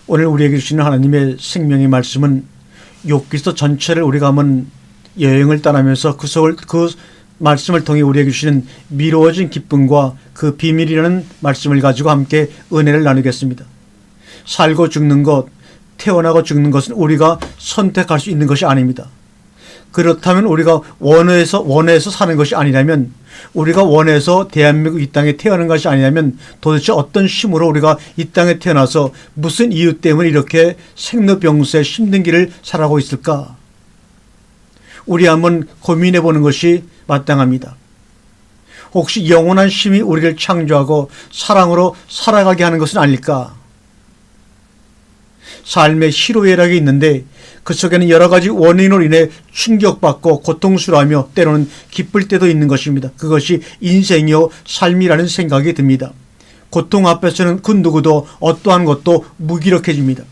오늘 우리에게 주시는 하나님의 생명의 말씀은 욥기서 전체를 우리가 한번 여행을 떠나면서 그 말씀을 통해 우리에게 주시는 미루어진 기쁨과 그 비밀이라는 말씀을 가지고 함께 은혜를 나누겠습니다. 살고 죽는 것, 태어나고 죽는 것은 우리가 선택할 수 있는 것이 아닙니다. 그렇다면 우리가 원해서 사는 것이 아니라면, 우리가 원해서 대한민국 이 땅에 태어난 것이 아니라면 도대체 어떤 힘으로 우리가 이 땅에 태어나서 무슨 이유 때문에 이렇게 생로병사의 힘든 길을 살아가고 있을까? 우리 한번 고민해 보는 것이 마땅합니다. 혹시 영원한 힘이 우리를 창조하고 사랑으로 살아가게 하는 것은 아닐까? 삶의 희로애락이 있는데 그 속에는 여러 가지 원인으로 인해 충격받고 고통스러워하며 때로는 기쁠 때도 있는 것입니다. 그것이 인생이요 삶이라는 생각이 듭니다. 고통 앞에서는 그 누구도 어떠한 것도 무기력해집니다.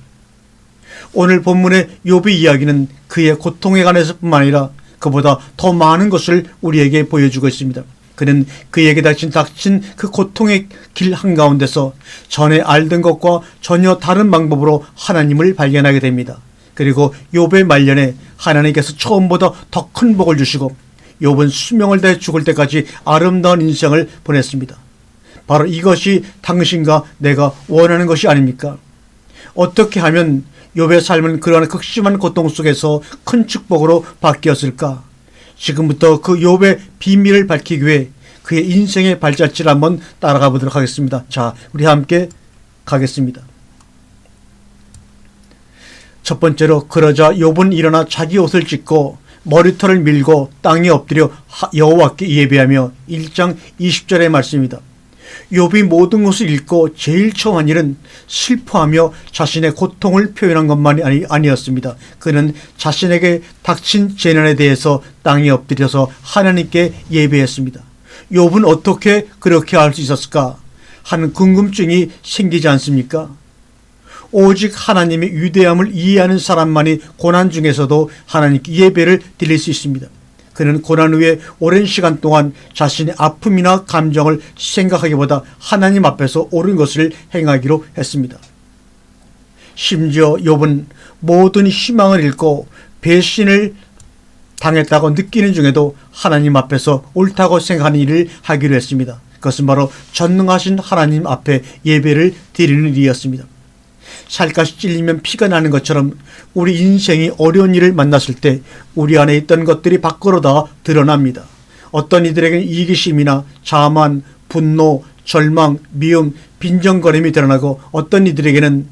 오늘 본문의 욥의 이야기는 그의 고통에 관해서뿐만 아니라 그보다 더 많은 것을 우리에게 보여주고 있습니다. 그는 그에게 닥친 그 고통의 길 한가운데서 전에 알던 것과 전혀 다른 방법으로 하나님을 발견하게 됩니다. 그리고 욥의 말년에 하나님께서 처음보다 더 큰 복을 주시고 욥은 수명을 다해 죽을 때까지 아름다운 인생을 보냈습니다. 바로 이것이 당신과 내가 원하는 것이 아닙니까? 어떻게 하면 욥의 삶은 그러한 극심한 고통 속에서 큰 축복으로 바뀌었을까? 지금부터 그 욥의 비밀을 밝히기 위해 그의 인생의 발자취를 한번 따라가 보도록 하겠습니다. 자, 우리 함께 가겠습니다. 첫 번째로, 그러자 욥은 일어나 자기 옷을 찢고 머리털을 밀고 땅에 엎드려 여호와께 예배하며 1장 20절의 말씀입니다. 욥이 모든 것을 읽고 제일 처음 한 일은 슬퍼하며 자신의 고통을 표현한 것만이 아니었습니다. 그는 자신에게 닥친 재난에 대해서 땅에 엎드려서 하나님께 예배했습니다. 욥은 어떻게 그렇게 할 수 있었을까 하는 궁금증이 생기지 않습니까? 오직 하나님의 위대함을 이해하는 사람만이 고난 중에서도 하나님께 예배를 드릴 수 있습니다. 그는 고난 후에 오랜 시간 동안 자신의 아픔이나 감정을 생각하기보다 하나님 앞에서 옳은 것을 행하기로 했습니다. 심지어 욥은 모든 희망을 잃고 배신을 당했다고 느끼는 중에도 하나님 앞에서 옳다고 생각하는 일을 하기로 했습니다. 그것은 바로 전능하신 하나님 앞에 예배를 드리는 일이었습니다. 살갗이 찔리면 피가 나는 것처럼 우리 인생이 어려운 일을 만났을 때 우리 안에 있던 것들이 밖으로 다 드러납니다. 어떤 이들에게는 이기심이나 자만, 분노, 절망, 미움, 빈정거림이 드러나고 어떤 이들에게는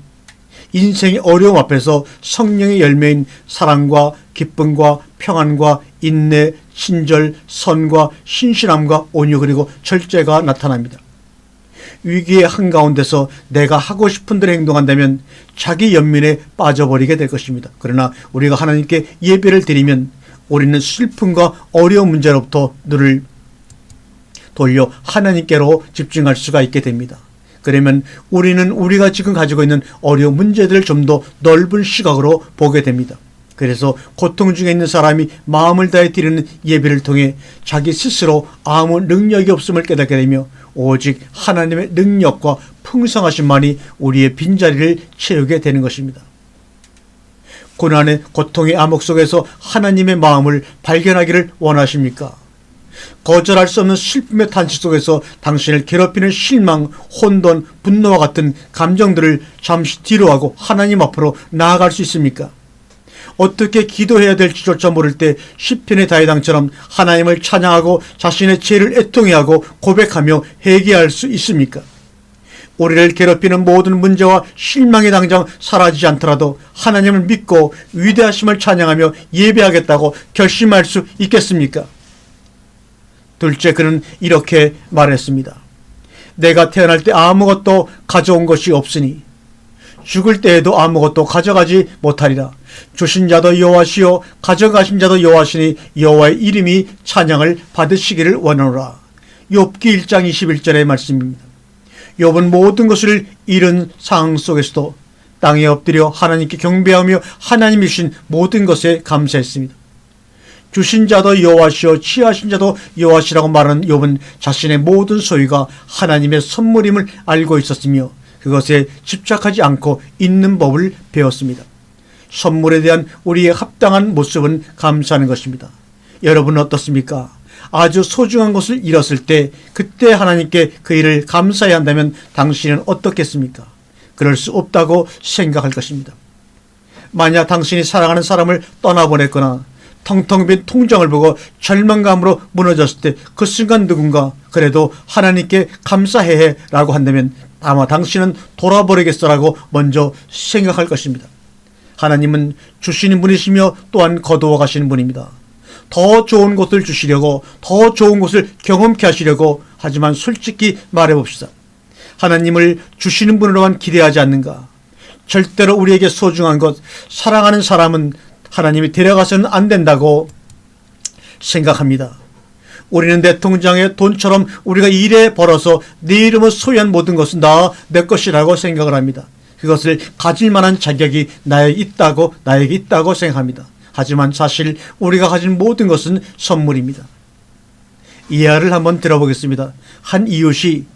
인생의 어려움 앞에서 성령의 열매인 사랑과 기쁨과 평안과 인내, 친절, 선과 신실함과 온유 그리고 절제가 나타납니다. 위기의 한가운데서 내가 하고 싶은 대로 행동한다면 자기 연민에 빠져버리게 될 것입니다. 그러나 우리가 하나님께 예배를 드리면 우리는 슬픔과 어려운 문제로부터 눈을 돌려 하나님께로 집중할 수가 있게 됩니다. 그러면 우리는 우리가 지금 가지고 있는 어려운 문제들을 좀 더 넓은 시각으로 보게 됩니다. 그래서 고통 중에 있는 사람이 마음을 다해 드리는 예배를 통해 자기 스스로 아무 능력이 없음을 깨닫게 되며 오직 하나님의 능력과 풍성하심만이 우리의 빈자리를 채우게 되는 것입니다. 고난의 고통의 암흑 속에서 하나님의 마음을 발견하기를 원하십니까? 거절할 수 없는 슬픔의 탄식 속에서 당신을 괴롭히는 실망, 혼돈, 분노와 같은 감정들을 잠시 뒤로하고 하나님 앞으로 나아갈 수 있습니까? 어떻게 기도해야 될지조차 모를 때 시편의 다윗왕처럼 하나님을 찬양하고 자신의 죄를 애통해하고 고백하며 회개할 수 있습니까? 우리를 괴롭히는 모든 문제와 실망이 당장 사라지지 않더라도 하나님을 믿고 위대하심을 찬양하며 예배하겠다고 결심할 수 있겠습니까? 둘째, 그는 이렇게 말했습니다. 내가 태어날 때 아무것도 가져온 것이 없으니 죽을 때에도 아무것도 가져가지 못하리라. 주신 자도 여호와시요 가져가신 자도 여호와시니 여호와의 이름이 찬양을 받으시기를 원하노라. 욥기 1장 21절의 말씀입니다. 욥은 모든 것을 잃은 상황 속에서도 땅에 엎드려 하나님께 경배하며 하나님이 주신 모든 것에 감사했습니다. 주신 자도 여호와시요 취하신 자도 여호와시라고 말하는 욥은 자신의 모든 소유가 하나님의 선물임을 알고 있었으며 그것에 집착하지 않고 있는 법을 배웠습니다. 선물에 대한 우리의 합당한 모습은 감사하는 것입니다. 여러분은 어떻습니까? 아주 소중한 것을 잃었을 때 그때 하나님께 그 일을 감사해야 한다면 당신은 어떻겠습니까? 그럴 수 없다고 생각할 것입니다. 만약 당신이 사랑하는 사람을 떠나보냈거나 텅텅 빈 통장을 보고 절망감으로 무너졌을 때 그 순간 누군가 그래도 하나님께 감사해 라고 한다면 아마 당신은 돌아버리겠어라고 먼저 생각할 것입니다. 하나님은 주시는 분이시며 또한 거두어 가시는 분입니다. 더 좋은 것을 주시려고, 더 좋은 것을 경험케 하시려고, 하지만 솔직히 말해봅시다. 하나님을 주시는 분으로만 기대하지 않는가? 절대로 우리에게 소중한 것, 사랑하는 사람은 하나님이 데려가서는 안 된다고 생각합니다. 우리는 내 통장에 돈처럼 우리가 일해 벌어서 내 이름을 소유한 모든 것은 내 것이라고 생각을 합니다. 그것을 가질 만한 자격이 나에게 있다고 생각합니다. 하지만 사실 우리가 가진 모든 것은 선물입니다. 이해를 한번 들어보겠습니다. 한 이웃이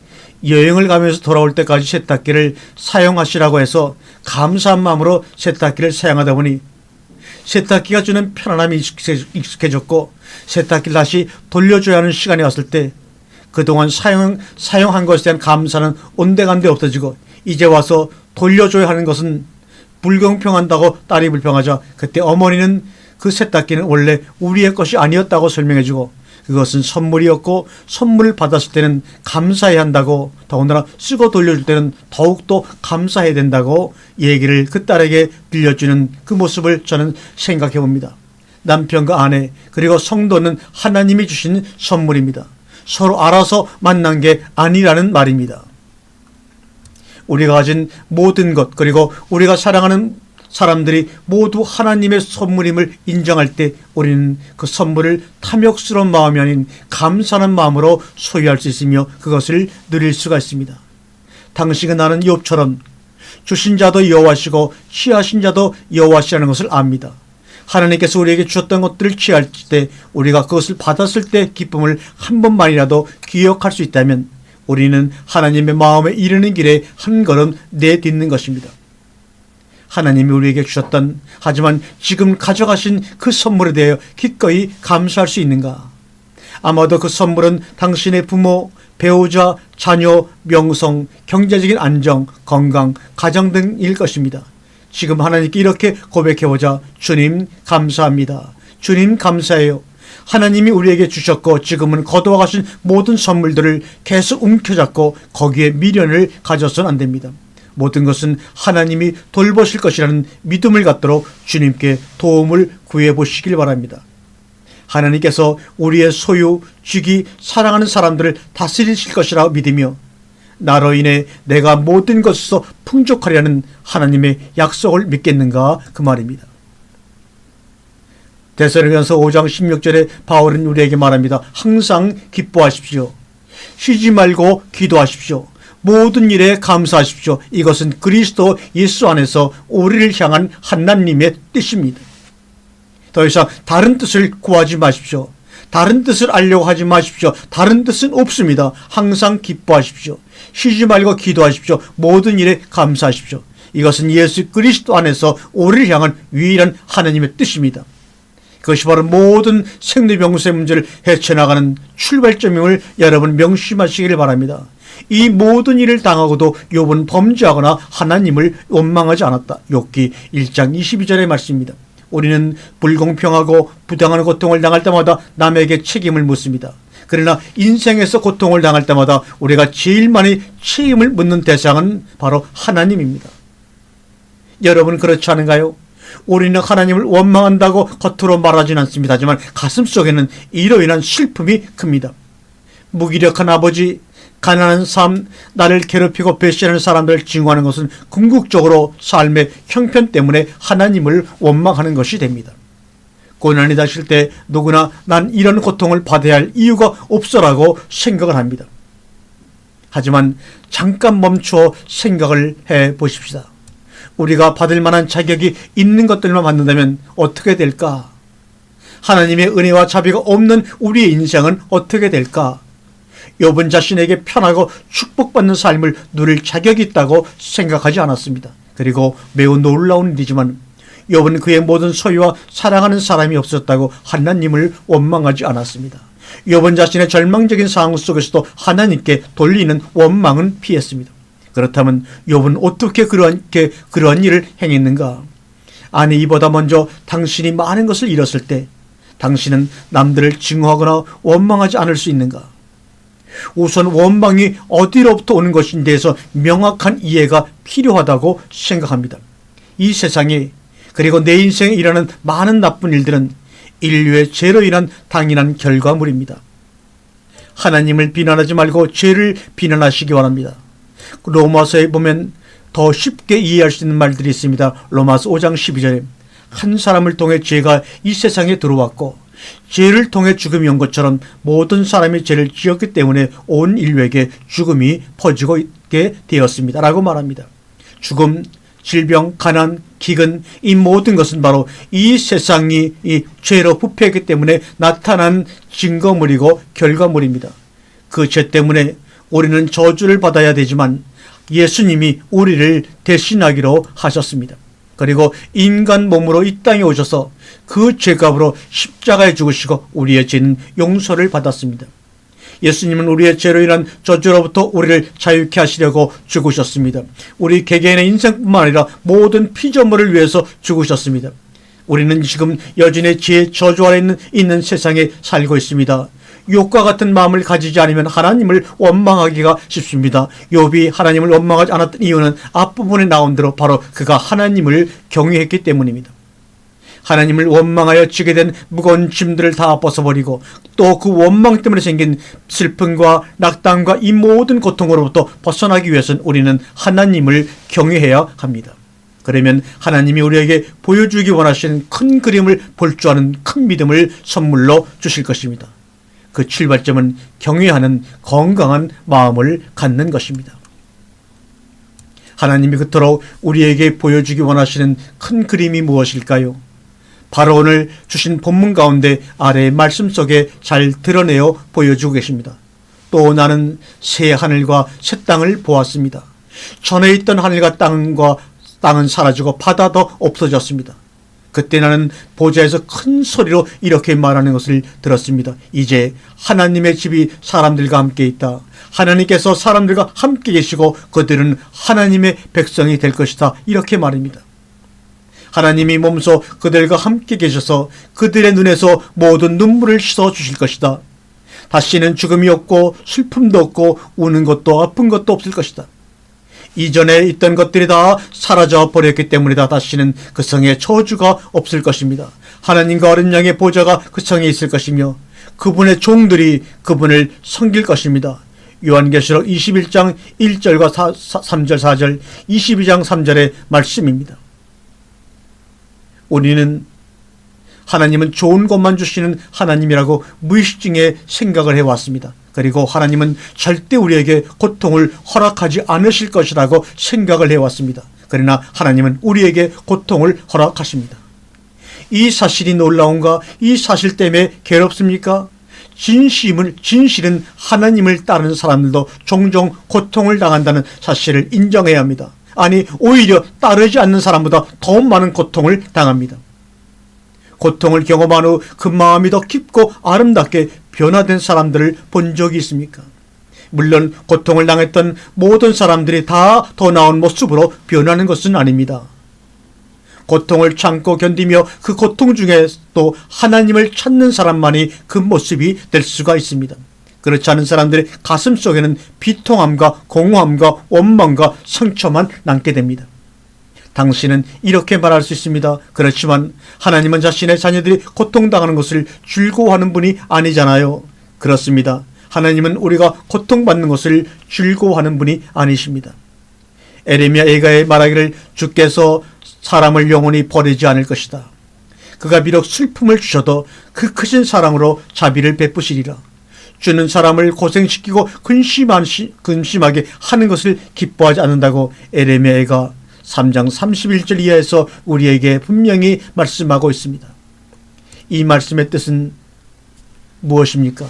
여행을 가면서 돌아올 때까지 세탁기를 사용하시라고 해서 감사한 마음으로 세탁기를 사용하다 보니 세탁기가 주는 편안함이 익숙해졌고 세탁기를 다시 돌려줘야 하는 시간이 왔을 때 그동안 사용한 것에 대한 감사는 온데간데 없어지고 이제 와서 돌려줘야 하는 것은 불공평한다고 딸이 불평하자 그때 어머니는 그 세탁기는 원래 우리의 것이 아니었다고 설명해주고 그것은 선물이었고 선물을 받았을 때는 감사해야 한다고 더군다나 쓰고 돌려줄 때는 더욱더 감사해야 된다고 얘기를 그 딸에게 들려주는 그 모습을 저는 생각해 봅니다. 남편과 아내 그리고 성도는 하나님이 주신 선물입니다. 서로 알아서 만난 게 아니라는 말입니다. 우리가 가진 모든 것 그리고 우리가 사랑하는 사람들이 모두 하나님의 선물임을 인정할 때 우리는 그 선물을 탐욕스러운 마음이 아닌 감사하는 마음으로 소유할 수 있으며 그것을 누릴 수가 있습니다. 당신과 나는 욥처럼 주신 자도 여호와시고 취하신 자도 여호와시라는 것을 압니다. 하나님께서 우리에게 주셨던 것들을 취할 때 우리가 그것을 받았을 때 기쁨을 한 번만이라도 기억할 수 있다면 우리는 하나님의 마음에 이르는 길에 한 걸음 내딛는 것입니다. 하나님이 우리에게 주셨던 하지만 지금 가져가신 그 선물에 대하여 기꺼이 감사할 수 있는가? 아마도 그 선물은 당신의 부모, 배우자, 자녀, 명성, 경제적인 안정, 건강, 가정 등일 것입니다. 지금 하나님께 이렇게 고백해보자. 주님 감사합니다. 주님 감사해요. 하나님이 우리에게 주셨고 지금은 거두어 가신 모든 선물들을 계속 움켜잡고 거기에 미련을 가져서는 안 됩니다. 모든 것은 하나님이 돌보실 것이라는 믿음을 갖도록 주님께 도움을 구해보시길 바랍니다. 하나님께서 우리의 소유, 쥐기, 사랑하는 사람들을 다스리실 것이라 믿으며 나로 인해 내가 모든 것에서 풍족하리라는 하나님의 약속을 믿겠는가 그 말입니다. 데살로니가서 5장 16절에 바울은 우리에게 말합니다. 항상 기뻐하십시오. 쉬지 말고 기도하십시오. 모든 일에 감사하십시오. 이것은 그리스도 예수 안에서 우리를 향한 하나님의 뜻입니다. 더 이상 다른 뜻을 구하지 마십시오. 다른 뜻을 알려고 하지 마십시오. 다른 뜻은 없습니다. 항상 기뻐하십시오. 쉬지 말고 기도하십시오. 모든 일에 감사하십시오. 이것은 예수 그리스도 안에서 우리를 향한 유일한 하나님의 뜻입니다. 그것이 바로 모든 생리병사의 문제를 헤쳐나가는 출발점임을 여러분 명심하시기를 바랍니다. 이 모든 일을 당하고도 욥은 범죄하거나 하나님을 원망하지 않았다. 욥기 1장 22절의 말씀입니다. 우리는 불공평하고 부당한 고통을 당할 때마다 남에게 책임을 묻습니다. 그러나 인생에서 고통을 당할 때마다 우리가 제일 많이 책임을 묻는 대상은 바로 하나님입니다. 여러분 그렇지 않은가요? 우리는 하나님을 원망한다고 겉으로 말하지는 않습니다. 하지만 가슴속에는 이로 인한 슬픔이 큽니다. 무기력한 아버지, 가난한 삶, 나를 괴롭히고 배신하는 사람들을 증오하는 것은 궁극적으로 삶의 형편 때문에 하나님을 원망하는 것이 됩니다. 고난이 닥칠 때 누구나 난 이런 고통을 받아야 할 이유가 없어라고 생각을 합니다. 하지만 잠깐 멈추어 생각을 해 보십시다. 우리가 받을 만한 자격이 있는 것들만 받는다면 어떻게 될까? 하나님의 은혜와 자비가 없는 우리의 인생은 어떻게 될까? 욥은 자신에게 편하고 축복받는 삶을 누릴 자격이 있다고 생각하지 않았습니다. 그리고 매우 놀라운 일이지만 욥은 그의 모든 소유와 사랑하는 사람이 없었다고 하나님을 원망하지 않았습니다. 욥은 자신의 절망적인 상황 속에서도 하나님께 돌리는 원망은 피했습니다. 그렇다면 욥은 어떻게 그러한 일을 행했는가? 아니, 이보다 먼저 당신이 많은 것을 잃었을 때 당신은 남들을 증오하거나 원망하지 않을 수 있는가? 우선 원망이 어디로부터 오는 것인지에 대해서 명확한 이해가 필요하다고 생각합니다. 이 세상에, 그리고 내 인생에 일어나는 많은 나쁜 일들은 인류의 죄로 인한 당연한 결과물입니다. 하나님을 비난하지 말고 죄를 비난하시기 바랍니다. 로마서에 보면 더 쉽게 이해할 수 있는 말들이 있습니다. 로마서 5장 12절에 한 사람을 통해 죄가 이 세상에 들어왔고 죄를 통해 죽음이 온 것처럼 모든 사람이 죄를 지었기 때문에 온 인류에게 죽음이 퍼지고 있게 되었습니다 라고 말합니다. 죽음, 질병, 가난, 기근, 이 모든 것은 바로 이 세상이 이 죄로 부패했기 때문에 나타난 증거물이고 결과물입니다. 그 죄 때문에 우리는 저주를 받아야 되지만 예수님이 우리를 대신하기로 하셨습니다. 그리고 인간 몸으로 이 땅에 오셔서 그 죄값으로 십자가에 죽으시고 우리의 죄는 용서를 받았습니다. 예수님은 우리의 죄로 인한 저주로부터 우리를 자유케 하시려고 죽으셨습니다. 우리 개개인의 인생뿐만 아니라 모든 피조물을 위해서 죽으셨습니다. 우리는 지금 여전히 죄의 저주 아래 있는 세상에 살고 있습니다. 욥과 같은 마음을 가지지 않으면 하나님을 원망하기가 쉽습니다. 욥이 하나님을 원망하지 않았던 이유는 앞부분에 나온 대로 바로 그가 하나님을 경외했기 때문입니다. 하나님을 원망하여 지게 된 무거운 짐들을 다 벗어버리고 또 그 원망 때문에 생긴 슬픔과 낙담과 이 모든 고통으로부터 벗어나기 위해서는 우리는 하나님을 경외해야 합니다. 그러면 하나님이 우리에게 보여주기 원하시는 큰 그림을 볼 줄 아는 큰 믿음을 선물로 주실 것입니다. 그 출발점은 경외하는 건강한 마음을 갖는 것입니다. 하나님이 그토록 우리에게 보여주기 원하시는 큰 그림이 무엇일까요? 바로 오늘 주신 본문 가운데 아래의 말씀 속에 잘 드러내어 보여주고 계십니다. 또 나는 새 하늘과 새 땅을 보았습니다. 전에 있던 하늘과 땅은 사라지고 바다도 없어졌습니다. 그때 나는 보좌에서 큰 소리로 이렇게 말하는 것을 들었습니다. 이제 하나님의 집이 사람들과 함께 있다. 하나님께서 사람들과 함께 계시고 그들은 하나님의 백성이 될 것이다. 이렇게 말입니다. 하나님이 몸소 그들과 함께 계셔서 그들의 눈에서 모든 눈물을 씻어 주실 것이다. 다시는 죽음이 없고 슬픔도 없고 우는 것도 아픈 것도 없을 것이다. 이전에 있던 것들이 다 사라져 버렸기 때문이다. 다시는 그 성에 저주가 없을 것입니다. 하나님과 어린 양의 보좌가 그 성에 있을 것이며 그분의 종들이 그분을 섬길 것입니다. 요한계시록 21장 1절과 3절 4절 22장 3절의 말씀입니다. 우리는 하나님은 좋은 것만 주시는 하나님이라고 무의식 중에 생각을 해왔습니다. 그리고 하나님은 절대 우리에게 고통을 허락하지 않으실 것이라고 생각을 해왔습니다. 그러나 하나님은 우리에게 고통을 허락하십니다. 이 사실이 놀라운가? 이 사실 때문에 괴롭습니까? 진실은 하나님을 따르는 사람들도 종종 고통을 당한다는 사실을 인정해야 합니다. 아니, 오히려 따르지 않는 사람보다 더 많은 고통을 당합니다. 고통을 경험한 후 그 마음이 더 깊고 아름답게 변화된 사람들을 본 적이 있습니까? 물론 고통을 당했던 모든 사람들이 다 더 나은 모습으로 변하는 것은 아닙니다. 고통을 참고 견디며 그 고통 중에도 하나님을 찾는 사람만이 그 모습이 될 수가 있습니다. 그렇지 않은 사람들의 가슴 속에는 비통함과 공허함과 원망과 상처만 남게 됩니다. 당신은 이렇게 말할 수 있습니다. 그렇지만 하나님은 자신의 자녀들이 고통당하는 것을 즐거워하는 분이 아니잖아요. 그렇습니다. 하나님은 우리가 고통받는 것을 즐거워하는 분이 아니십니다. 에레미야 예가의 말하기를 주께서 사람을 영원히 버리지 않을 것이다. 그가 비록 슬픔을 주셔도 그 크신 사랑으로 자비를 베푸시리라. 주는 사람을 고생시키고 근심하게 하는 것을 기뻐하지 않는다고 에레미야 예가 3장 31절 이하에서 우리에게 분명히 말씀하고 있습니다. 이 말씀의 뜻은 무엇입니까?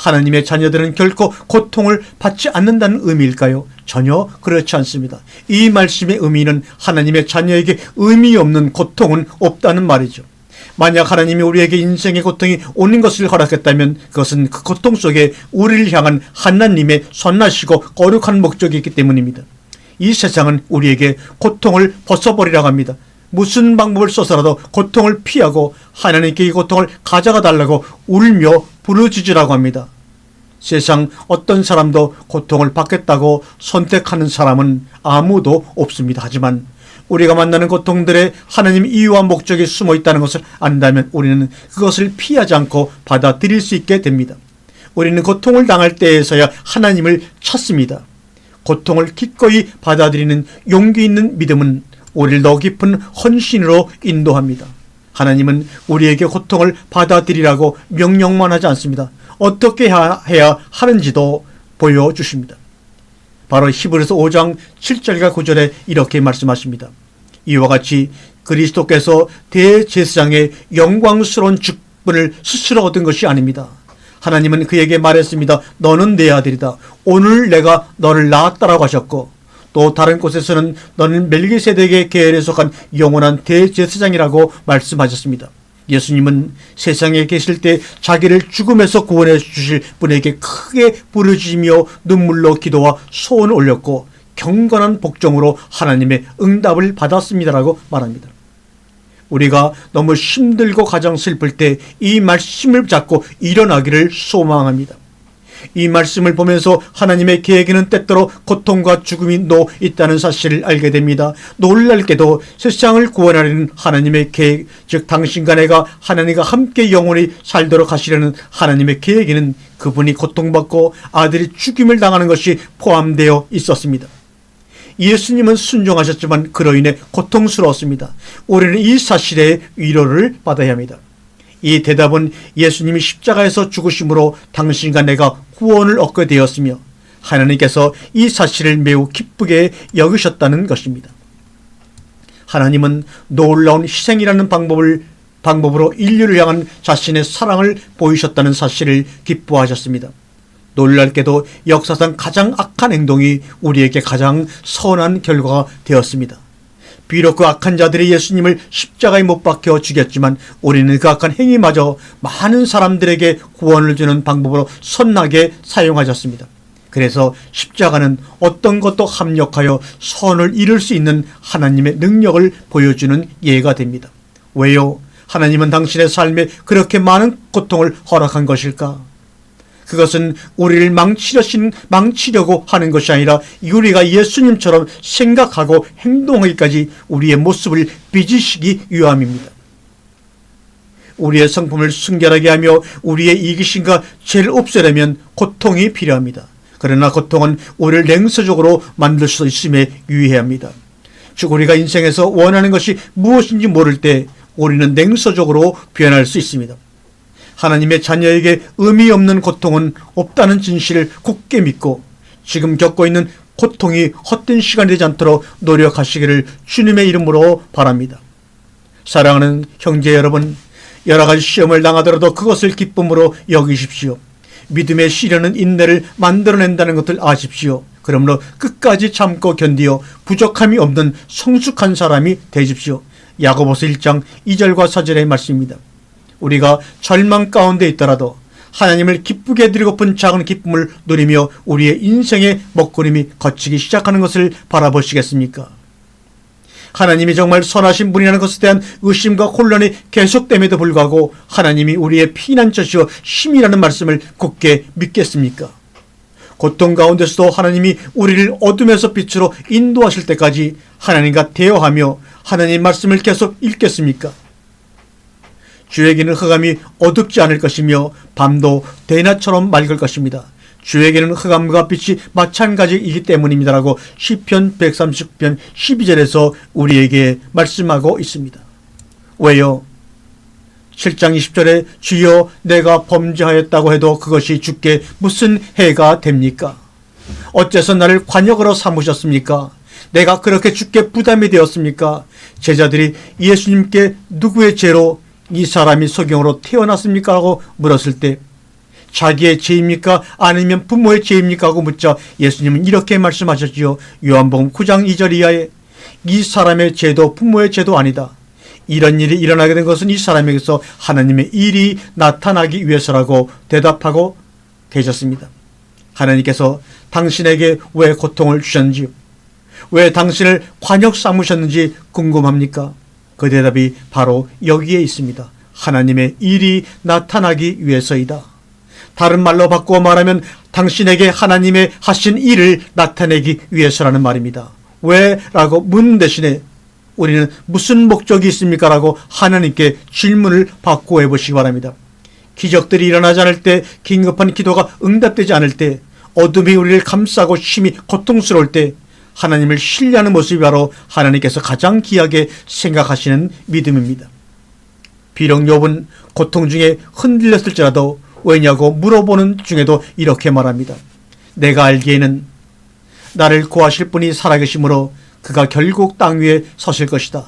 하나님의 자녀들은 결코 고통을 받지 않는다는 의미일까요? 전혀 그렇지 않습니다. 이 말씀의 의미는 하나님의 자녀에게 의미 없는 고통은 없다는 말이죠. 만약 하나님이 우리에게 인생의 고통이 오는 것을 허락했다면 그것은 그 고통 속에 우리를 향한 하나님의 선하시고 거룩한 목적이 있기 때문입니다. 이 세상은 우리에게 고통을 벗어버리라고 합니다. 무슨 방법을 써서라도 고통을 피하고 하나님께 이 고통을 가져가 달라고 울며 부르짖으라고 합니다. 세상 어떤 사람도 고통을 받겠다고 선택하는 사람은 아무도 없습니다. 하지만 우리가 만나는 고통들에 하나님 이유와 목적이 숨어 있다는 것을 안다면 우리는 그것을 피하지 않고 받아들일 수 있게 됩니다. 우리는 고통을 당할 때에서야 하나님을 찾습니다. 고통을 기꺼이 받아들이는 용기 있는 믿음은 우리를 더 깊은 헌신으로 인도합니다. 하나님은 우리에게 고통을 받아들이라고 명령만 하지 않습니다. 어떻게 해야 하는지도 보여주십니다. 바로 히브리서 5장 7절과 9절에 이렇게 말씀하십니다. 이와 같이 그리스도께서 대제사장의 영광스러운 직분을 스스로 얻은 것이 아닙니다. 하나님은 그에게 말했습니다. 너는 내 아들이다. 오늘 내가 너를 낳았다라고 하셨고, 또 다른 곳에서는 너는 멜기세덱의 계열에 속한 영원한 대제사장이라고 말씀하셨습니다. 예수님은 세상에 계실 때 자기를 죽음에서 구원해 주실 분에게 크게 부르짖으며 눈물로 기도와 소원을 올렸고 경건한 복종으로 하나님의 응답을 받았습니다라고 말합니다. 우리가 너무 힘들고 가장 슬플 때 이 말씀을 잡고 일어나기를 소망합니다. 이 말씀을 보면서 하나님의 계획에는 때때로 고통과 죽음이 놓여 있다는 사실을 알게 됩니다. 놀랍게도 세상을 구원하려는 하나님의 계획, 즉 당신과 내가 하나님과 함께 영원히 살도록 하시려는 하나님의 계획에는 그분이 고통받고 아들이 죽임을 당하는 것이 포함되어 있었습니다. 예수님은 순종하셨지만 그로 인해 고통스러웠습니다. 우리는 이 사실에 위로를 받아야 합니다. 이 대답은 예수님이 십자가에서 죽으심으로 당신과 내가 구원을 얻게 되었으며 하나님께서 이 사실을 매우 기쁘게 여기셨다는 것입니다. 하나님은 놀라운 희생이라는 방법으로 인류를 향한 자신의 사랑을 보이셨다는 사실을 기뻐하셨습니다. 놀랍게도 역사상 가장 악한 행동이 우리에게 가장 선한 결과가 되었습니다. 비록 그 악한 자들이 예수님을 십자가에 못 박혀 죽였지만 우리는 그 악한 행위마저 많은 사람들에게 구원을 주는 방법으로 선하게 사용하셨습니다. 그래서 십자가는 어떤 것도 합력하여 선을 이룰 수 있는 하나님의 능력을 보여주는 예가 됩니다. 왜요? 하나님은 당신의 삶에 그렇게 많은 고통을 허락한 것일까? 그것은 우리를 망치려고 하는 것이 아니라 우리가 예수님처럼 생각하고 행동하기까지 우리의 모습을 빚으시기 위함입니다. 우리의 성품을 순결하게 하며 우리의 이기심과 죄를 없애려면 고통이 필요합니다. 그러나 고통은 우리를 냉소적으로 만들 수 있음에 유의해야 합니다. 즉 우리가 인생에서 원하는 것이 무엇인지 모를 때 우리는 냉소적으로 변할 수 있습니다. 하나님의 자녀에게 의미 없는 고통은 없다는 진실을 굳게 믿고 지금 겪고 있는 고통이 헛된 시간이 되지 않도록 노력하시기를 주님의 이름으로 바랍니다. 사랑하는 형제 여러분, 여러 가지 시험을 당하더라도 그것을 기쁨으로 여기십시오. 믿음의 시련은 인내를 만들어낸다는 것을 아십시오. 그러므로 끝까지 참고 견디어 부족함이 없는 성숙한 사람이 되십시오. 야고보서 1장 2절과 4절의 말씀입니다. 우리가 절망 가운데 있더라도 하나님을 기쁘게 드리고픈 작은 기쁨을 누리며 우리의 인생의 먹구름이 걷히기 시작하는 것을 바라보시겠습니까? 하나님이 정말 선하신 분이라는 것에 대한 의심과 혼란이 계속됨에도 불구하고 하나님이 우리의 피난처시오 힘이라는 말씀을 굳게 믿겠습니까? 고통 가운데서도 하나님이 우리를 어둠에서 빛으로 인도하실 때까지 하나님과 대화하며 하나님 말씀을 계속 읽겠습니까? 주에게는 흑암이 어둡지 않을 것이며 밤도 대낮처럼 맑을 것입니다. 주에게는 흑암과 빛이 마찬가지이기 때문입니다라고 시편 139편 12절에서 우리에게 말씀하고 있습니다. 왜요? 7장 20절에 주여 내가 범죄하였다고 해도 그것이 주께 무슨 해가 됩니까? 어째서 나를 관역으로 삼으셨습니까? 내가 그렇게 주께 부담이 되었습니까? 제자들이 예수님께 누구의 죄로 이 사람이 소경으로 태어났습니까? 라고 물었을 때 자기의 죄입니까? 아니면 부모의 죄입니까? 하고 묻자 예수님은 이렇게 말씀하셨지요. 요한복음 9장 2절 이하에 이 사람의 죄도 부모의 죄도 아니다. 이런 일이 일어나게 된 것은 이 사람에게서 하나님의 일이 나타나기 위해서라고 대답하고 계셨습니다. 하나님께서 당신에게 왜 고통을 주셨는지요? 왜 당신을 관역 삼으셨는지 궁금합니까? 그 대답이 바로 여기에 있습니다. 하나님의 일이 나타나기 위해서이다. 다른 말로 바꾸어 말하면 당신에게 하나님의 하신 일을 나타내기 위해서라는 말입니다. 왜? 라고 묻는 대신에 우리는 무슨 목적이 있습니까? 라고 하나님께 질문을 바꾸어 해보시기 바랍니다. 기적들이 일어나지 않을 때, 긴급한 기도가 응답되지 않을 때, 어둠이 우리를 감싸고 심히 고통스러울 때 하나님을 신뢰하는 모습이 바로 하나님께서 가장 귀하게 생각하시는 믿음입니다. 비록 욥은 고통 중에 흔들렸을지라도 왜냐고 물어보는 중에도 이렇게 말합니다. 내가 알기에는 나를 구하실 분이 살아계시므로 그가 결국 땅 위에 서실 것이다.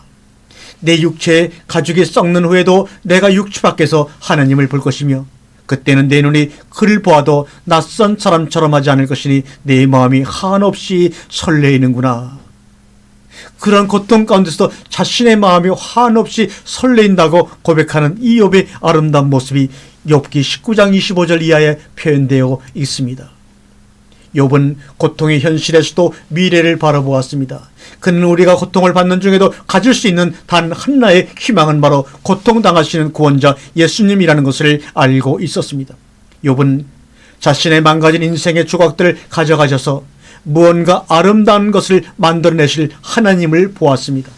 내 육체의 가죽이 썩는 후에도 내가 육체 밖에서 하나님을 볼 것이며 그때는 내 눈이 그를 보아도 낯선 사람처럼 하지 않을 것이니 내 마음이 한없이 설레이는구나. 그런 고통 가운데서 자신의 마음이 한없이 설레인다고 고백하는 이 욥의 아름다운 모습이 욥기 19장 25절 이하에 표현되어 있습니다. 욥은 고통의 현실에서도 미래를 바라보았습니다. 그는 우리가 고통을 받는 중에도 가질 수 있는 단 하나의 희망은 바로 고통당하시는 구원자 예수님이라는 것을 알고 있었습니다. 욥은 자신의 망가진 인생의 조각들을 가져가셔서 무언가 아름다운 것을 만들어내실 하나님을 보았습니다.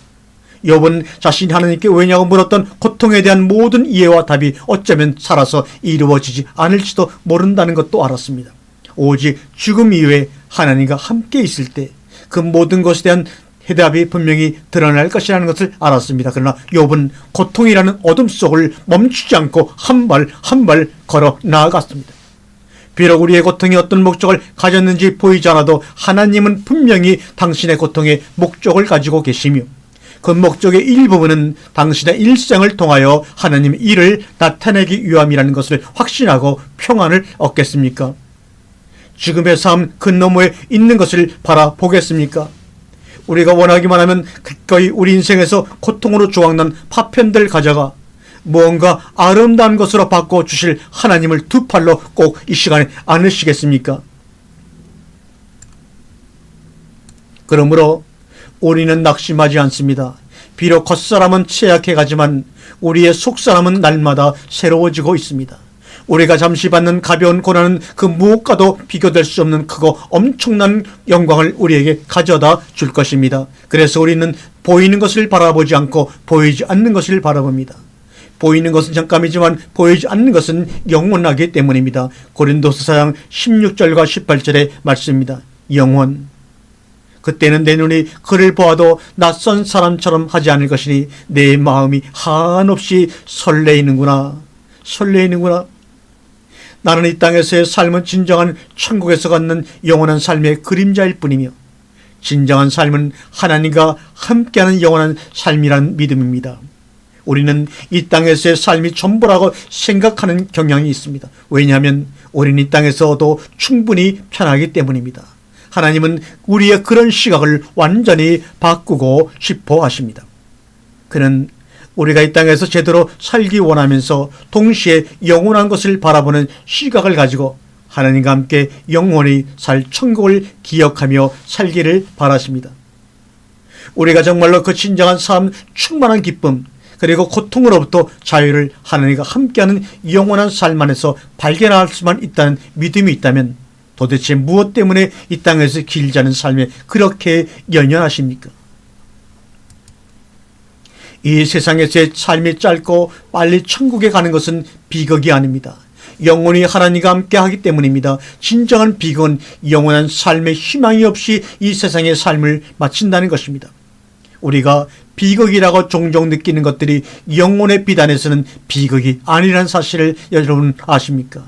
욥은 자신이 하나님께 왜냐고 물었던 고통에 대한 모든 이해와 답이 어쩌면 살아서 이루어지지 않을지도 모른다는 것도 알았습니다. 오직 죽음 이후에 하나님과 함께 있을 때 그 모든 것에 대한 해답이 분명히 드러날 것이라는 것을 알았습니다. 그러나 욥은 고통이라는 어둠 속을 멈추지 않고 한 발 한 발 걸어 나아갔습니다. 비록 우리의 고통이 어떤 목적을 가졌는지 보이지 않아도 하나님은 분명히 당신의 고통의 목적을 가지고 계시며 그 목적의 일부분은 당신의 일생을 통하여 하나님의 일을 나타내기 위함이라는 것을 확신하고 평안을 얻겠습니까? 지금의 삶 그 너머에 있는 것을 바라보겠습니까? 우리가 원하기만 하면 기꺼이 우리 인생에서 고통으로 조각난 파편들 가져가 무언가 아름다운 것으로 바꿔주실 하나님을 두 팔로 꼭 이 시간에 안으시겠습니까? 그러므로 우리는 낙심하지 않습니다. 비록 겉사람은 채약해 가지만 우리의 속사람은 날마다 새로워지고 있습니다. 우리가 잠시 받는 가벼운 고난은 그 무엇과도 비교될 수 없는 크고 엄청난 영광을 우리에게 가져다 줄 것입니다. 그래서 우리는 보이는 것을 바라보지 않고 보이지 않는 것을 바라봅니다. 보이는 것은 잠깐이지만 보이지 않는 것은 영원하기 때문입니다. 고린도서 4장 16절과 18절의 말씀입니다. 영원. 그때는 내 눈이 그를 보아도 낯선 사람처럼 하지 않을 것이니 내 마음이 한없이 설레이는구나. 설레이는구나. 나는 이 땅에서의 삶은 진정한 천국에서 갖는 영원한 삶의 그림자일 뿐이며 진정한 삶은 하나님과 함께하는 영원한 삶이라는 믿음입니다. 우리는 이 땅에서의 삶이 전부라고 생각하는 경향이 있습니다. 왜냐하면 우리는 이 땅에서도 충분히 편하기 때문입니다. 하나님은 우리의 그런 시각을 완전히 바꾸고 싶어 하십니다. 그는 우리가 이 땅에서 제대로 살기 원하면서 동시에 영원한 것을 바라보는 시각을 가지고 하나님과 함께 영원히 살 천국을 기억하며 살기를 바라십니다. 우리가 정말로 그 진정한 삶, 충만한 기쁨, 그리고 고통으로부터 자유를 하나님과 함께하는 영원한 삶 안에서 발견할 수만 있다는 믿음이 있다면 도대체 무엇 때문에 이 땅에서 길지 않은 삶에 그렇게 연연하십니까? 이 세상에서의 삶이 짧고 빨리 천국에 가는 것은 비극이 아닙니다. 영원히 하나님과 함께 하기 때문입니다. 진정한 비극은 영원한 삶의 희망이 없이 이 세상의 삶을 마친다는 것입니다. 우리가 비극이라고 종종 느끼는 것들이 영혼의 비단에서는 비극이 아니라는 사실을 여러분 아십니까?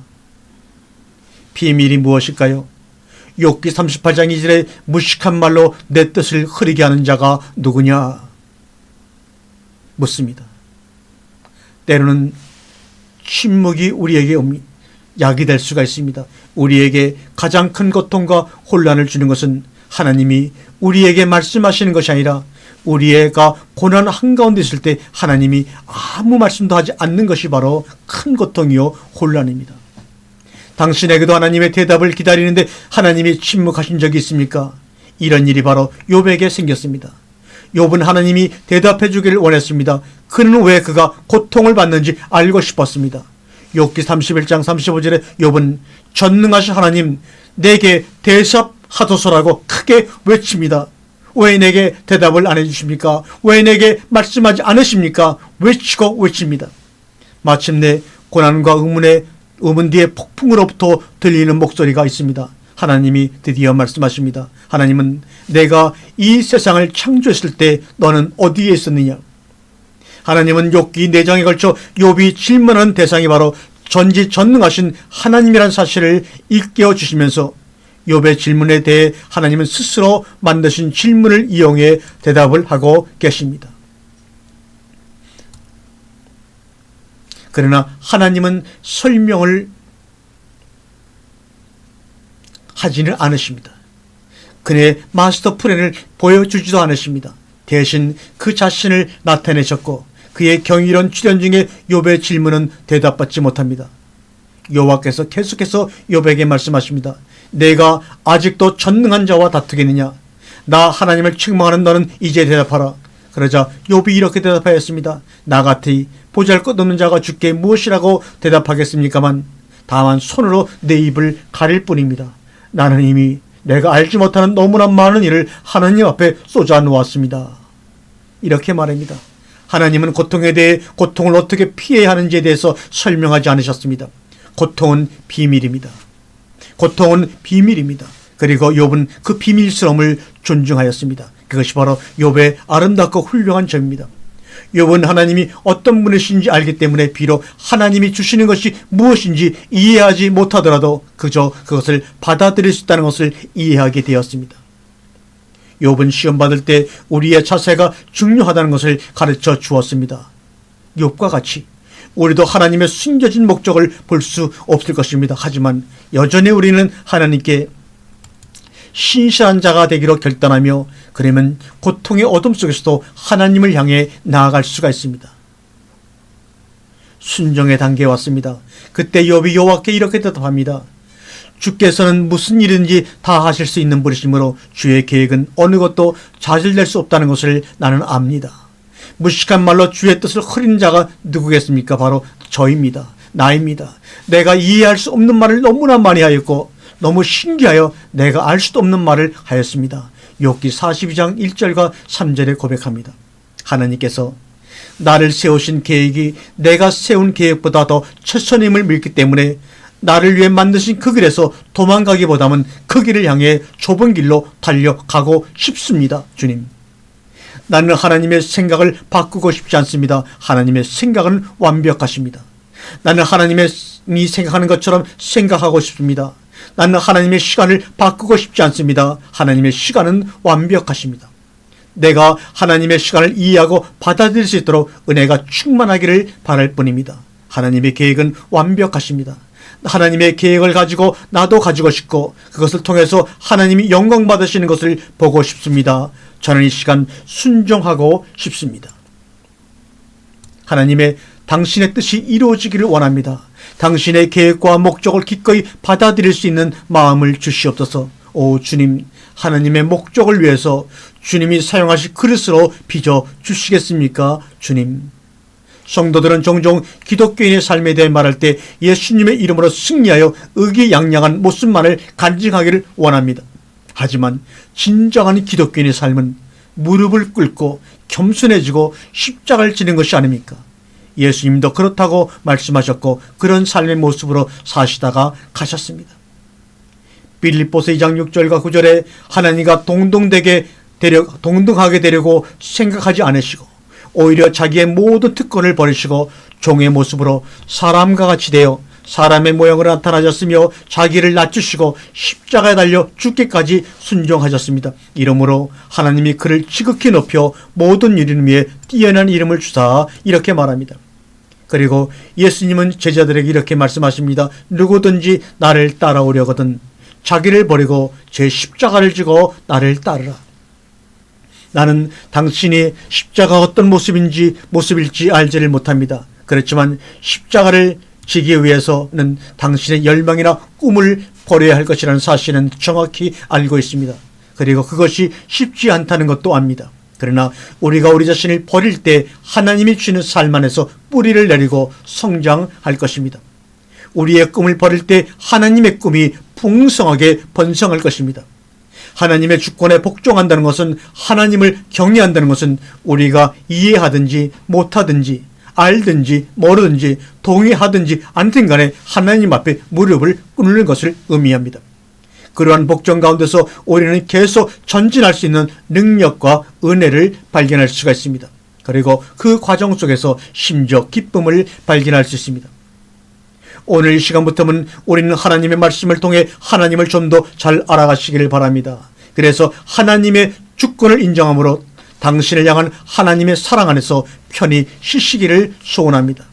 비밀이 무엇일까요? 욥기 38장 2절에 무식한 말로 내 뜻을 흐리게 하는 자가 누구냐? 묻습니다. 때로는 침묵이 우리에게 옵니다. 약이 될 수가 있습니다. 우리에게 가장 큰 고통과 혼란을 주는 것은 하나님이 우리에게 말씀하시는 것이 아니라 우리가 고난 한가운데 있을 때 하나님이 아무 말씀도 하지 않는 것이 바로 큰 고통이요 혼란입니다. 당신에게도 하나님의 대답을 기다리는데 하나님이 침묵하신 적이 있습니까? 이런 일이 바로 욥에게 생겼습니다. 욥은 하나님이 대답해 주기를 원했습니다. 그는 왜 그가 고통을 받는지 알고 싶었습니다. 욥기 31장 35절에 욥은 전능하신 하나님 내게 대답하소서라고 크게 외칩니다. 왜 내게 대답을 안 해주십니까? 왜 내게 말씀하지 않으십니까? 외치고 외칩니다. 마침내 고난과 의문 뒤에 폭풍으로부터 들리는 목소리가 있습니다. 하나님이 드디어 말씀하십니다. 하나님은 내가 이 세상을 창조했을 때 너는 어디에 있었느냐? 하나님은 욥기 4장에 걸쳐 욥이 질문하는 대상이 바로 전지전능하신 하나님이라는 사실을 일깨워 주시면서 욥의 질문에 대해 하나님은 스스로 만드신 질문을 이용해 대답을 하고 계십니다. 그러나 하나님은 설명을 하지는 않으십니다. 그의 마스터 플랜을 보여주지도 않으십니다. 대신 그 자신을 나타내셨고 그의 경이로운 출현 중에 욥의 질문은 대답받지 못합니다. 여호와께서 계속해서 욥에게 말씀하십니다. 내가 아직도 전능한 자와 다투겠느냐? 나 하나님을 책망하는 너는 이제 대답하라. 그러자 욥이 이렇게 대답하였습니다. 나같이 보잘것없는 자가 주께 무엇이라고 대답하겠습니까만 다만 손으로 내 입을 가릴 뿐입니다. 나는 이미 내가 알지 못하는 너무나 많은 일을 하나님 앞에 쏟아 놓았습니다. 이렇게 말합니다. 하나님은 고통에 대해 고통을 어떻게 피해야 하는지에 대해서 설명하지 않으셨습니다. 고통은 비밀입니다. 고통은 비밀입니다. 그리고 욥은 그 비밀스러움을 존중하였습니다. 그것이 바로 욥의 아름답고 훌륭한 점입니다. 욥은 하나님이 어떤 분이신지 알기 때문에 비록 하나님이 주시는 것이 무엇인지 이해하지 못하더라도 그저 그것을 받아들일 수 있다는 것을 이해하게 되었습니다. 욥은 시험받을 때 우리의 자세가 중요하다는 것을 가르쳐 주었습니다. 욥과 같이 우리도 하나님의 숨겨진 목적을 볼 수 없을 것입니다. 하지만 여전히 우리는 하나님께 신실한 자가 되기로 결단하며 그러면 고통의 어둠 속에서도 하나님을 향해 나아갈 수가 있습니다. 순종의 단계에 왔습니다. 그때 욥이 여호와께 이렇게 대답합니다. 주께서는 무슨 일인지 다 하실 수 있는 분이시므로 주의 계획은 어느 것도 좌절될 수 없다는 것을 나는 압니다. 무식한 말로 주의 뜻을 흐리는 자가 누구겠습니까? 바로 저입니다. 나입니다. 내가 이해할 수 없는 말을 너무나 많이 하였고 너무 신기하여 내가 알 수도 없는 말을 하였습니다. 욥기 42장 1절과 3절에 고백합니다. 하나님께서 나를 세우신 계획이 내가 세운 계획보다 더 최선임을 믿기 때문에 나를 위해 만드신 그 길에서 도망가기보다는 그 길을 향해 좁은 길로 달려가고 싶습니다. 주님. 나는 하나님의 생각을 바꾸고 싶지 않습니다. 하나님의 생각은 완벽하십니다. 나는 하나님이 생각하는 것처럼 생각하고 싶습니다. 나는 하나님의 시간을 바꾸고 싶지 않습니다. 하나님의 시간은 완벽하십니다. 내가 하나님의 시간을 이해하고 받아들일 수 있도록 은혜가 충만하기를 바랄 뿐입니다. 하나님의 계획은 완벽하십니다. 하나님의 계획을 가지고 나도 가지고 싶고 그것을 통해서 하나님이 영광 받으시는 것을 보고 싶습니다. 저는 이 시간 순종하고 싶습니다. 하나님의 당신의 뜻이 이루어지기를 원합니다. 당신의 계획과 목적을 기꺼이 받아들일 수 있는 마음을 주시옵소서. 오 주님, 하나님의 목적을 위해서 주님이 사용하실 그릇으로 빚어 주시겠습니까? 주님. 성도들은 종종 기독교인의 삶에 대해 말할 때 예수님의 이름으로 승리하여 의기양양한 모습만을 간증하기를 원합니다. 하지만 진정한 기독교인의 삶은 무릎을 꿇고 겸손해지고 십자가를 지는 것이 아닙니까? 예수님도 그렇다고 말씀하셨고 그런 삶의 모습으로 사시다가 가셨습니다. 빌립보서 2장 6절과 9절에 하나님과 동등하게 되려고 생각하지 않으시고 오히려 자기의 모든 특권을 버리시고 종의 모습으로 사람과 같이 되어 사람의 모양으로 나타나셨으며 자기를 낮추시고 십자가에 달려 죽기까지 순종하셨습니다. 이러므로 하나님이 그를 지극히 높여 모든 이름 위에 뛰어난 이름을 주사 이렇게 말합니다. 그리고 예수님은 제자들에게 이렇게 말씀하십니다. 누구든지 나를 따라오려거든 자기를 버리고 제 십자가를 지고 나를 따르라. 나는 당신이 십자가가 어떤 모습일지 알지를 못합니다. 그렇지만 십자가를 지기 위해서는 당신의 열망이나 꿈을 버려야 할 것이라는 사실은 정확히 알고 있습니다. 그리고 그것이 쉽지 않다는 것도 압니다. 그러나 우리가 우리 자신을 버릴 때 하나님이 주시는 삶 안에서 뿌리를 내리고 성장할 것입니다. 우리의 꿈을 버릴 때 하나님의 꿈이 풍성하게 번성할 것입니다. 하나님의 주권에 복종한다는 것은, 하나님을 경외한다는 것은 우리가 이해하든지 못하든지 알든지 모르든지 동의하든지 않든 간에 하나님 앞에 무릎을 꿇는 것을 의미합니다. 그러한 복종 가운데서 우리는 계속 전진할 수 있는 능력과 은혜를 발견할 수가 있습니다. 그리고 그 과정 속에서 심지어 기쁨을 발견할 수 있습니다. 오늘 이 시간부터는 우리는 하나님의 말씀을 통해 하나님을 좀 더 잘 알아가시기를 바랍니다. 그래서 하나님의 주권을 인정함으로 당신을 향한 하나님의 사랑 안에서 편히 쉬시기를 소원합니다.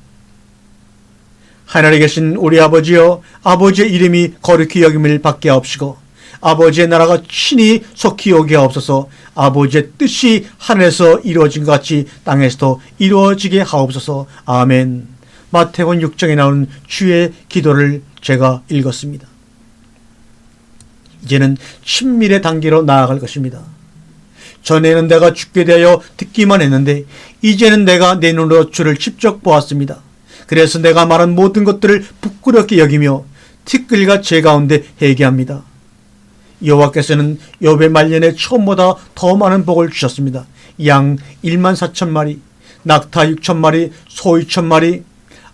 하늘에 계신 우리 아버지여, 아버지의 이름이 거룩히 여김을 받게 하옵시고 아버지의 나라가 친히 속히 오게 하옵소서. 아버지의 뜻이 하늘에서 이루어진 것 같이 땅에서도 이루어지게 하옵소서. 아멘. 마태복음 6장에 나오는 주의 기도를 제가 읽었습니다. 이제는 친밀의 단계로 나아갈 것입니다. 전에는 내가 죽게 되어 듣기만 했는데 이제는 내가 내 눈으로 주를 직접 보았습니다. 그래서 내가 말한 모든 것들을 부끄럽게 여기며 티끌과 제 가운데 회개합니다. 여호와께서는 욥의 말년에 처음보다 더 많은 복을 주셨습니다. 양 14,000마리, 낙타 6,000마리, 소 2,000마리,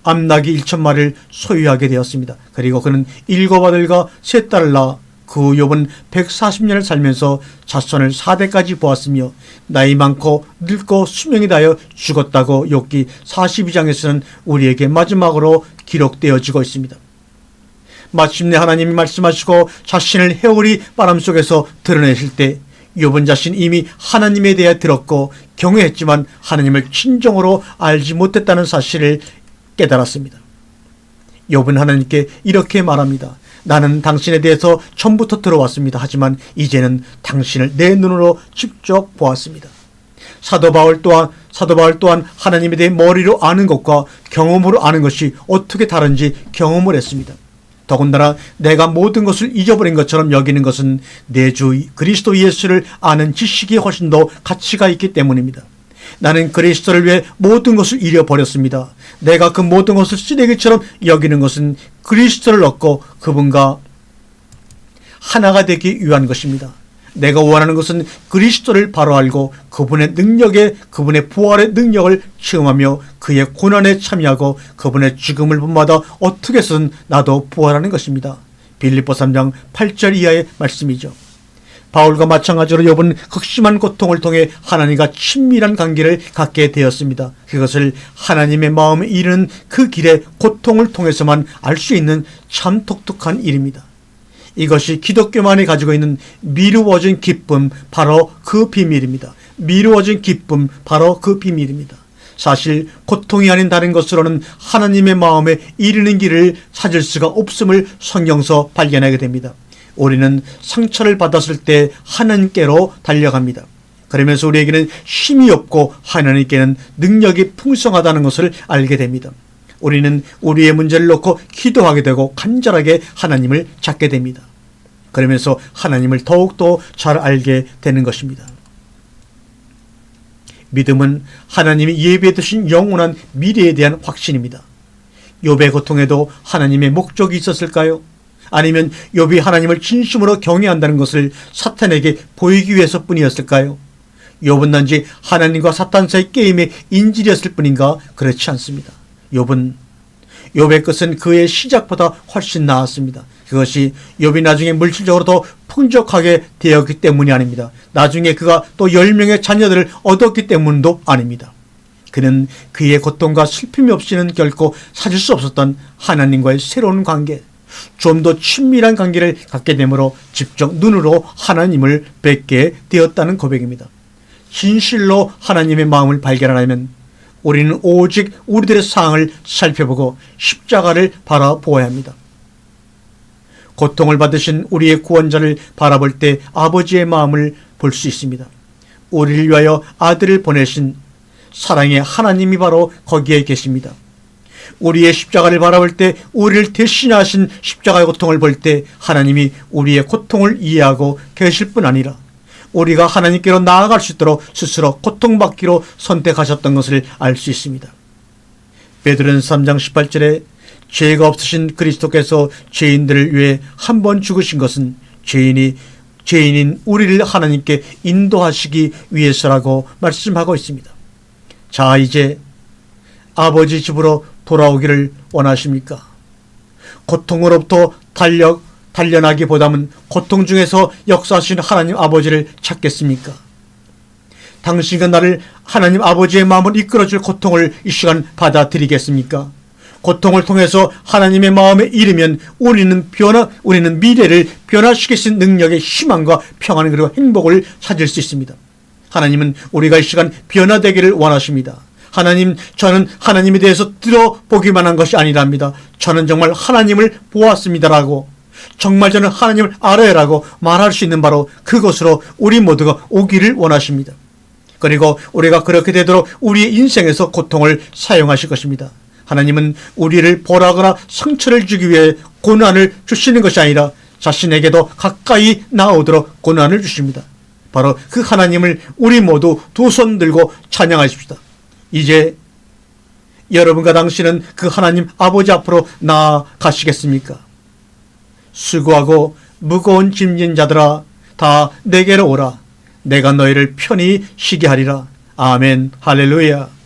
암나귀 1,000마리를 소유하게 되었습니다. 그리고 그는 7 아들과 3 딸을 낳아 그 욥은 140년을 살면서 자손을 4대까지 보았으며 나이 많고 늙고 수명이 다하여 죽었다고 욥기 42장에서는 우리에게 마지막으로 기록되어지고 있습니다. 마침내 하나님이 말씀하시고 자신을 회오리 바람 속에서 드러내실 때 욥은 자신 이미 하나님에 대해 들었고 경외했지만 하나님을 진정으로 알지 못했다는 사실을 깨달았습니다. 욥은 하나님께 이렇게 말합니다. 나는 당신에 대해서 처음부터 들어왔습니다. 하지만 이제는 당신을 내 눈으로 직접 보았습니다. 사도 바울 또한 하나님에 대해 머리로 아는 것과 경험으로 아는 것이 어떻게 다른지 경험을 했습니다. 더군다나 내가 모든 것을 잊어버린 것처럼 여기는 것은 내 주 그리스도 예수를 아는 지식이 훨씬 더 가치가 있기 때문입니다. 나는 그리스도를 위해 모든 것을 잃어버렸습니다. 내가 그 모든 것을 쓰레기처럼 여기는 것은 그리스도를 얻고 그분과 하나가 되기 위한 것입니다. 내가 원하는 것은 그리스도를 바로 알고 그분의 부활의 능력을 체험하며 그의 고난에 참여하고 그분의 죽음을 본마다 어떻게 해서든 나도 부활하는 것입니다. 빌립보 3장 8절 이하의 말씀이죠. 바울과 마찬가지로 욥은 극심한 고통을 통해 하나님과 친밀한 관계를 갖게 되었습니다. 그것을 하나님의 마음에 이르는 그 길의 고통을 통해서만 알 수 있는 참 독특한 일입니다. 이것이 기독교만이 가지고 있는 미루어진 기쁨, 바로 그 비밀입니다. 미루어진 기쁨, 바로 그 비밀입니다. 사실 고통이 아닌 다른 것으로는 하나님의 마음에 이르는 길을 찾을 수가 없음을 성경서 발견하게 됩니다. 우리는 상처를 받았을 때 하나님께로 달려갑니다. 그러면서 우리에게는 힘이 없고 하나님께는 능력이 풍성하다는 것을 알게 됩니다. 우리는 우리의 문제를 놓고 기도하게 되고 간절하게 하나님을 찾게 됩니다. 그러면서 하나님을 더욱더 잘 알게 되는 것입니다. 믿음은 하나님이 예비해 두신 영원한 미래에 대한 확신입니다. 욥의 고통에도 하나님의 목적이 있었을까요? 아니면 욥이 하나님을 진심으로 경외한다는 것을 사탄에게 보이기 위해서뿐이었을까요? 욥은 단지 하나님과 사탄 사이 게임의 인질이었을 뿐인가? 그렇지 않습니다. 욥의 끝은 그의 시작보다 훨씬 나았습니다. 그것이 욥이 나중에 물질적으로 더 풍족하게 되었기 때문이 아닙니다. 나중에 그가 또 10명의 자녀들을 얻었기 때문도 아닙니다. 그는 그의 고통과 슬픔이 없이는 결코 찾을 수 없었던 하나님과의 새로운 관계, 좀 더 친밀한 관계를 갖게 되므로 직접 눈으로 하나님을 뵙게 되었다는 고백입니다. 진실로 하나님의 마음을 발견하려면 우리는 오직 우리들의 상황을 살펴보고 십자가를 바라보아야 합니다. 고통을 받으신 우리의 구원자를 바라볼 때 아버지의 마음을 볼 수 있습니다. 우리를 위하여 아들을 보내신 사랑의 하나님이 바로 거기에 계십니다. 우리의 십자가를 바라볼 때, 우리를 대신하신 십자가의 고통을 볼 때 하나님이 우리의 고통을 이해하고 계실 뿐 아니라 우리가 하나님께로 나아갈 수 있도록 스스로 고통받기로 선택하셨던 것을 알 수 있습니다. 베드로는 3장 18절에 죄가 없으신 그리스도께서 죄인들을 위해 한 번 죽으신 것은 죄인인 우리를 하나님께 인도하시기 위해서라고 말씀하고 있습니다. 자, 이제 아버지 집으로 돌아오기를 원하십니까? 고통으로부터 단련하기보다는 고통 중에서 역사하신 하나님 아버지를 찾겠습니까? 당신과 나를 하나님 아버지의 마음을 이끌어줄 고통을 이 시간 받아들이겠습니까? 고통을 통해서 하나님의 마음에 이르면 우리는 미래를 변화시킬 수 있는 능력의 희망과 평안 그리고 행복을 찾을 수 있습니다. 하나님은 우리가 이 시간 변화되기를 원하십니다. 하나님, 저는 하나님에 대해서 들어보기만 한 것이 아니랍니다. 저는 정말 하나님을 보았습니다라고, 정말 저는 하나님을 알아요라고 말할 수 있는 바로 그것으로 우리 모두가 오기를 원하십니다. 그리고 우리가 그렇게 되도록 우리의 인생에서 고통을 사용하실 것입니다. 하나님은 우리를 벌하거나 상처를 주기 위해 고난을 주시는 것이 아니라 자신에게도 가까이 나오도록 고난을 주십니다. 바로 그 하나님을 우리 모두 두 손 들고 찬양하십시다. 이제 여러분과 당신은 그 하나님 아버지 앞으로 나아가시겠습니까? 수고하고 무거운 짐진 자들아, 다 내게로 오라. 내가 너희를 편히 쉬게 하리라. 아멘. 할렐루야.